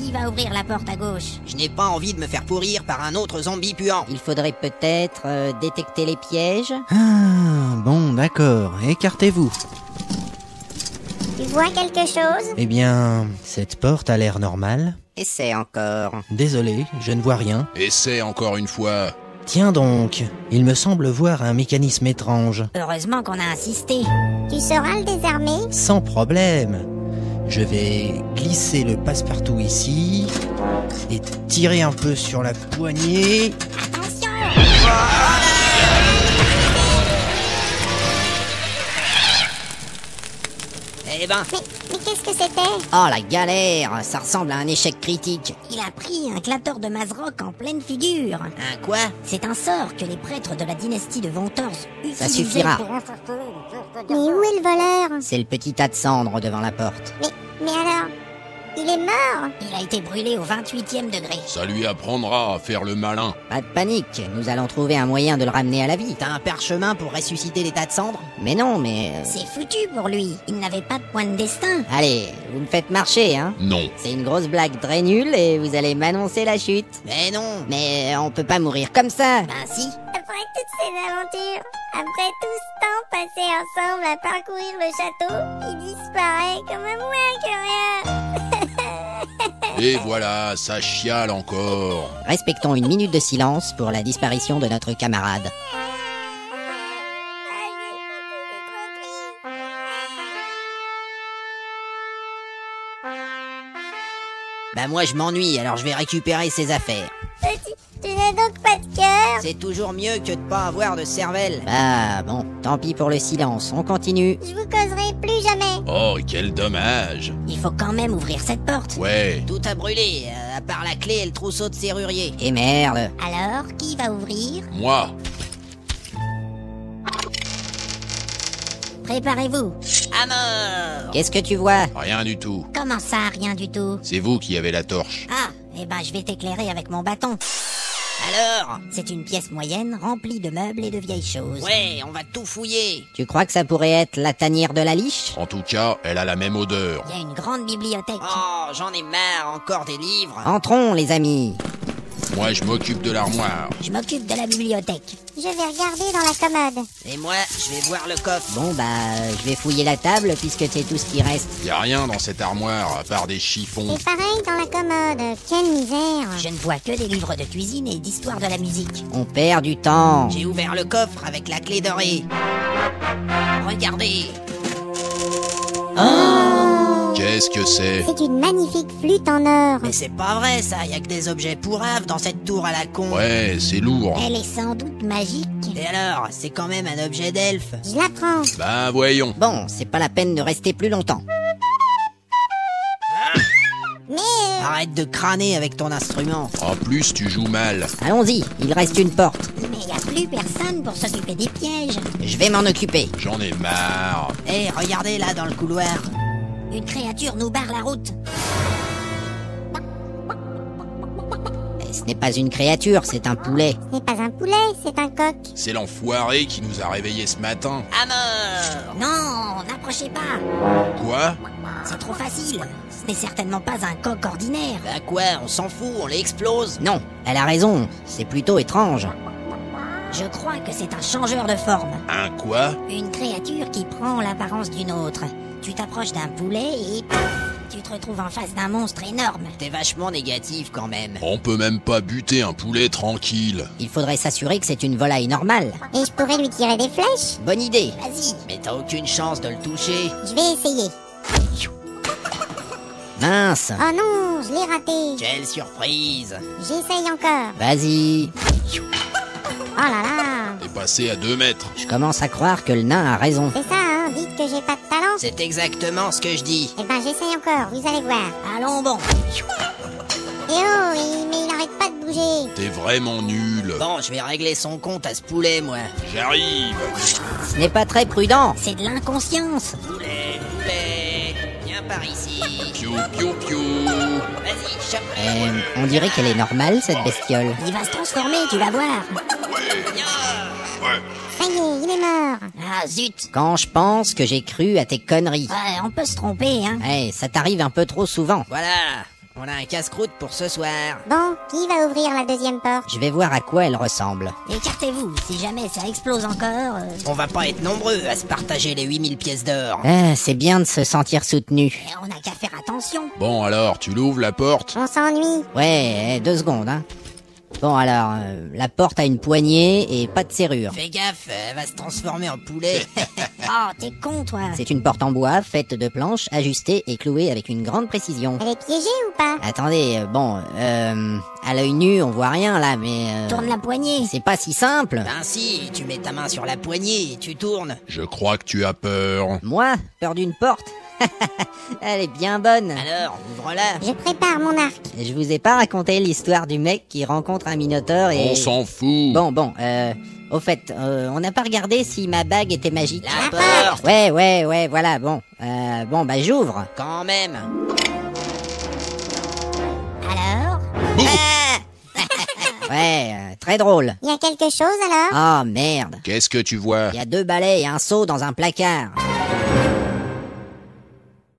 qui va ouvrir la porte à gauche? Je n'ai pas envie de me faire pourrir par un autre zombie puant. Il faudrait peut-être détecter les pièges. Ah, bon, d'accord. Écartez-vous. Tu vois quelque chose? Eh bien, cette porte a l'air normale. Essaie encore. Désolé, je ne vois rien. Essaie encore une fois. Tiens donc, il me semble voir un mécanisme étrange. Heureusement qu'on a insisté. Tu sauras le désarmer? Sans problème. Je vais glisser le passe-partout ici et tirer un peu sur la poignée. Attention! Eh ben, Mais qu'est-ce que c'était? Oh la galère, ça ressemble à un échec critique. Il a pris un clapteur de Mazrock en pleine figure. un quoi? C'est un sort que les prêtres de la dynastie de Ventors utilisaient suffira. pour... Mais où est le voleur? C'est le petit tas de cendres devant la porte. Mais alors? Il est mort? Il a été brûlé au 28e degré. Ça lui apprendra à faire le malin. Pas de panique, nous allons trouver un moyen de le ramener à la vie. T'as un parchemin pour ressusciter les tas de cendres? Mais non, mais... C'est foutu pour lui. Il n'avait pas de point de destin. Allez, vous me faites marcher, hein? Non. C'est une grosse blague très nulle et vous allez m'annoncer la chute. Mais non. Mais on peut pas mourir comme ça. Ben si. Après toutes ces aventures, après tout ce temps passé ensemble à parcourir le château, il disparaît comme un moins que rien. Et voilà, ça chiale encore. Respectons une minute de silence pour la disparition de notre camarade. Bah moi je m'ennuie, alors je vais récupérer ses affaires. Tu n'as donc pas de cœur? C'est toujours mieux que de pas avoir de cervelle. Bah bon, tant pis pour le silence, on continue. Je vous causerai plus jamais. Oh, quel dommage. Il faut quand même ouvrir cette porte. Ouais. Tout a brûlé, à part la clé et le trousseau de serrurier. Et merde. Alors, qui va ouvrir? Moi. Préparez-vous. À mort! Qu'est-ce que tu vois? Rien du tout. Comment ça, rien du tout? C'est vous qui avez la torche. Ah, eh ben je vais t'éclairer avec mon bâton. Alors? C'est une pièce moyenne remplie de meubles et de vieilles choses. Ouais, on va tout fouiller. Tu crois que ça pourrait être la tanière de la liche? En tout cas, elle a la même odeur. Il y a une grande bibliothèque. Oh, j'en ai marre, encore des livres. Entrons, les amis. Moi, je m'occupe de l'armoire. Je m'occupe de la bibliothèque. Je vais regarder dans la commode. Et moi, je vais voir le coffre. Bon bah, je vais fouiller la table puisque c'est tout ce qui reste. Y a rien dans cette armoire à part des chiffons. C'est pareil dans la commode. Quelle misère. Je ne vois que des livres de cuisine et d'histoire de la musique. On perd du temps. J'ai ouvert le coffre avec la clé dorée. Regardez. Qu'est-ce que c'est? C'est une magnifique flûte en or. Mais c'est pas vrai ça, y a que des objets pourraves dans cette tour à la con. Ouais, c'est lourd. Elle est sans doute magique. Et alors, c'est quand même un objet d'elfe. Je la prends. Ben voyons. Bon, c'est pas la peine de rester plus longtemps. Mais Arrête de crâner avec ton instrument. En plus, tu joues mal. Allons-y, il reste une porte. Mais il n'y a plus personne pour s'occuper des pièges. Je vais m'en occuper. J'en ai marre. Hé, regardez là dans le couloir. Une créature nous barre la route. Ce n'est pas une créature, c'est un poulet. ce n'est pas un poulet, c'est un coq. C'est l'enfoiré qui nous a réveillés ce matin. À mort! Non, n'approchez pas. Quoi? C'est trop facile. Ce n'est certainement pas un coq ordinaire. Bah quoi, on s'en fout, on les explose. Non, elle a raison, c'est plutôt étrange. Je crois que c'est un changeur de forme. Un quoi? Une créature qui prend l'apparence d'une autre. Tu t'approches d'un poulet et paf, tu te retrouves en face d'un monstre énorme. T'es vachement négatif quand même. On peut même pas buter un poulet tranquille. Il faudrait s'assurer que c'est une volaille normale. Et je pourrais lui tirer des flèches? Bonne idée. Vas-y. Mais t'as aucune chance de le toucher. Je vais essayer. Mince. Oh non, je l'ai raté. Quelle surprise! J'essaye encore. Vas-y. Oh là là. T'es passé à 2 mètres. Je commence à croire que le nain a raison. C'est ça, hein, dites que j'ai pas de talent. C'est exactement ce que je dis. Eh ben j'essaye encore, vous allez voir. Allons bon. Eh oh, mais il arrête pas de bouger. T'es vraiment nul. Bon, je vais régler son compte à ce poulet, moi. J'arrive. Ce n'est pas très prudent. C'est de l'inconscience. Poulet, poulet, viens par ici. Piou, piou, piou. Vas-y, chope. On dirait qu'elle est normale, cette bestiole. Il va se transformer, tu vas voir. Ça y est, il est mort. Ah zut. Quand je pense que j'ai cru à tes conneries. Ouais, on peut se tromper, hein. Eh, ça t'arrive un peu trop souvent. Voilà, On a un casse-croûte pour ce soir. Bon, qui va ouvrir la deuxième porte? Je vais voir à quoi elle ressemble. Écartez-vous, si jamais ça explose encore. On va pas être nombreux à se partager les 8000 pièces d'or. Ah, c'est bien de se sentir soutenu. On n'a qu'à faire attention. Bon alors, tu l'ouvres la porte? On s'ennuie. Ouais, 2 secondes, hein. Bon alors, la porte a une poignée et pas de serrure. Fais gaffe, elle va se transformer en poulet. Oh, t'es con, toi. C'est une porte en bois, faite de planches, ajustée et clouée avec une grande précision. Elle est piégée ou pas? Attendez, à l'œil nu, on voit rien là, mais... Tourne la poignée. C'est pas si simple. Ben si, tu mets ta main sur la poignée et tu tournes. Je crois que tu as peur. Moi, peur d'une porte? Elle est bien bonne. Alors, ouvre-la. Je prépare mon arc. Je vous ai pas raconté l'histoire du mec qui rencontre un minotaure et... On s'en fout. Bon, au fait, on n'a pas regardé si ma bague était magique. La porte. Ouais, voilà, bon. Bah j'ouvre. Quand même. Alors? Ouais, très drôle. Y a quelque chose alors? Oh merde. Qu'est-ce que tu vois? Il y a 2 balais et un seau dans un placard.